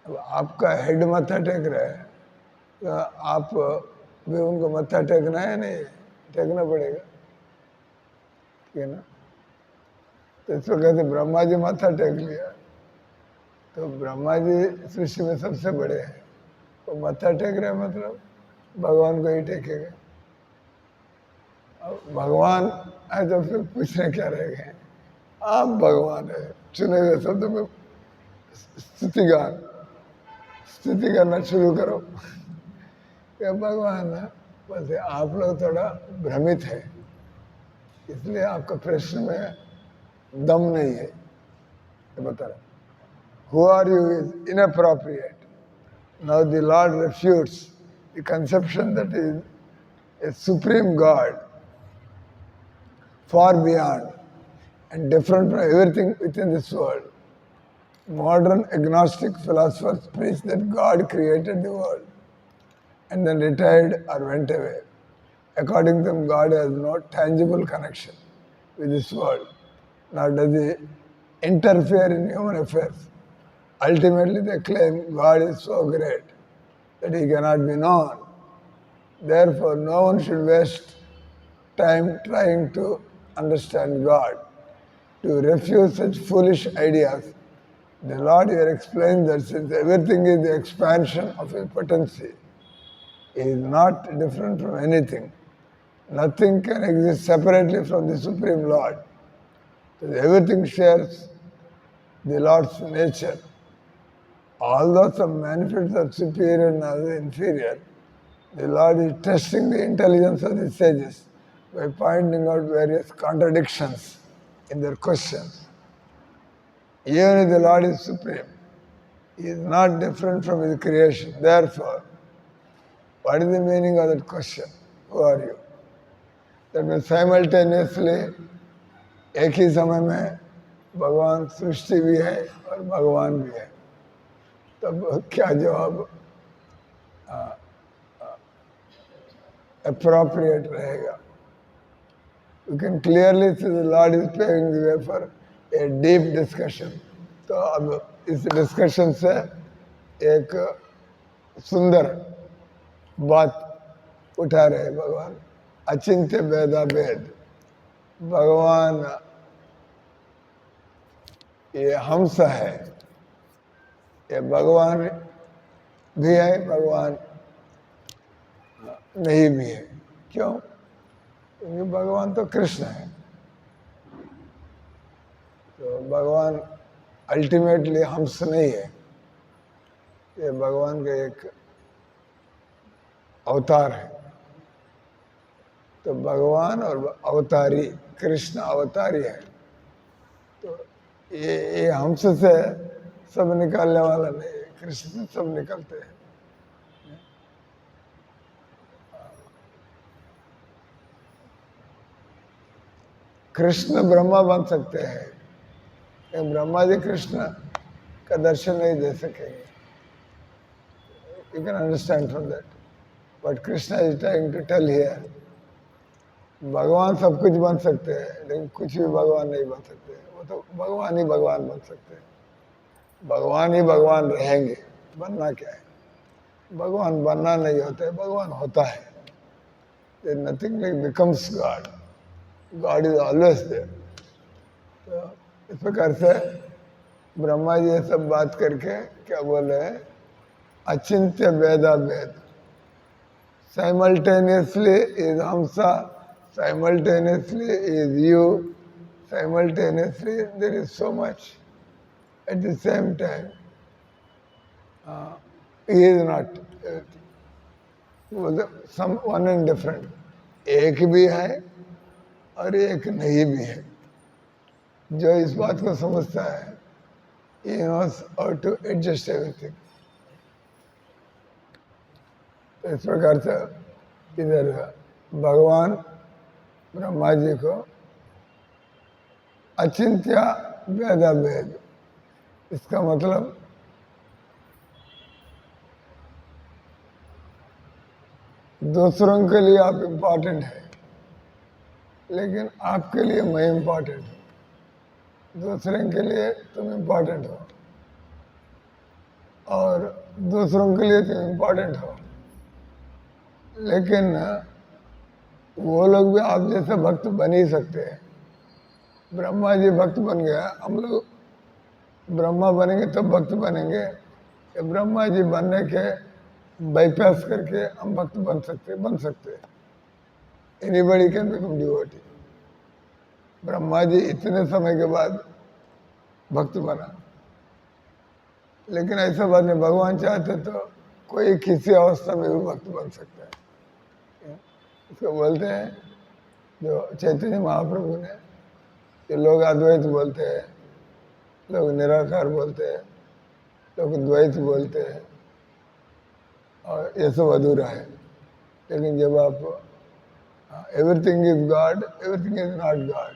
अब आपका हेड मत्था टेक रहा है तो आप भी उनको मत्था टेकना है, नहीं टेकना पड़ेगा, ठीक है ना? तो इस वक्त कहते ब्रह्मा जी मत्था टेक लिया, तो ब्रह्मा जी सृष्टि में सबसे बड़े हैं, वो मत्था टेक रहे मतलब भगवान को ही टेकेगा। अब भगवान है तो फिर पूछने क्या रह गए? आप भगवान है, चुने हुए शब्द में स्तुति करना शुरू करो। क्या भगवान है? बस आप लोग थोड़ा भ्रमित है, इसलिए आपका प्रश्न में दम नहीं है, तो बता रहा। Who are you is inappropriate. Now the Lord refutes the conception that is a supreme God, far beyond and different from everything within this world. Modern agnostic philosophers preach that God created the world and then retired or went away. According to them, God has no tangible connection with this world, nor does he interfere in human affairs. Ultimately, they claim God is so great that he cannot be known. Therefore, no one should waste time trying to understand God. To refute such foolish ideas, the Lord here explains that since everything is the expansion of his potency, he is not different from anything. Nothing can exist separately from the Supreme Lord. So everything shares the Lord's nature. Although some manifests are superior and others inferior, the Lord is testing the intelligence of the sages by pointing out various contradictions in their questions. Even if the Lord is supreme, he is not different from his creation. Therefore, what is the meaning of that question? Who are you? That means simultaneously, एक ही समय में भगवान सृष्टि भी है और भगवान भी है। तब क्या जवाब appropriate रहेगा? You can clearly see the Lord is paving the way for a deep discussion. तो अब इस डिस्कशन से एक सुंदर बात उठा रहे भगवान, अचिंत्य भेदा भेद। भगवान ये हंस है, ये भगवान भी है, भगवान नहीं भी है। क्यों? क्योंकि भगवान तो कृष्ण है। तो भगवान अल्टीमेटली हंस नहीं है, ये भगवान का एक अवतार है। तो भगवान और अवतारी, कृष्ण अवतारी है। तो ये हंस से सब निकालने वाला नहीं है, कृष्ण से सब निकलते हैं। कृष्ण ब्रह्मा बन सकते हैं, लेकिन ब्रह्मा जी कृष्ण का दर्शन नहीं दे सकेंगे। You can understand from that. But Krishna is trying to tell here, भगवान सब कुछ बन सकते हैं, लेकिन कुछ भी भगवान नहीं बन सकते। वो तो भगवान ही भगवान बन सकते हैं, भगवान ही भगवान रहेंगे। बनना क्या है? भगवान बनना नहीं होता है, भगवान होता है। Nothing becomes God, God is always there. तो इस प्रकार से ब्रह्मा जी ये सब बात करके क्या बोले? अचिंत्य भेदा भेद, Simultaneously is Hamsa, simultaneously is you, simultaneously there is so much. At the same time, he is not some one and different. एक भी है और एक नहीं भी है. जो इस बात को समझता है, he knows how to adjust everything. तो इस प्रकार से इधर भगवान ब्रह्मा जी को अचिंत्य वेदा वेद, इसका मतलब दूसरों के लिए आप इम्पोर्टेंट है, लेकिन आपके लिए मैं इम्पोर्टेंट हूँ. दूसरों के लिए तुम इम्पोर्टेंट हो और दूसरों के लिए तुम इम्पोर्टेंट हो, लेकिन वो लोग भी आप जैसे भक्त बन ही सकते हैं. ब्रह्मा जी भक्त बन गया, हम लोग ब्रह्मा बनेंगे तब भक्त बनेंगे. ब्रह्मा जी बनने के बाईपास करके हम भक्त बन सकते हैं. Anybody can become devotee. Brahma ji इतने समय के बाद भक्त बना, लेकिन ऐसा बात नहीं. भगवान चाहते तो कोई किसी अवस्था में भी भक्त बन सकता है. इसको बोलते हैं जो चैतन्य महाप्रभु ने, ये लोग अद्वैत बोलते हैं, लोग निराकार बोलते हैं, लोग द्वैत बोलते हैं, और ये सब अधूरा है. लेकिन जब आप everything is God, everything is not God,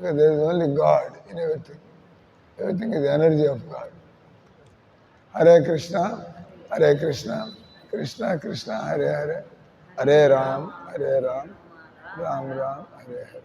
there is only God in everything. Everything is energy of God. Hare Krishna Krishna Krishna Hare Hare, Hare Ram Ram Ram Hare Hare.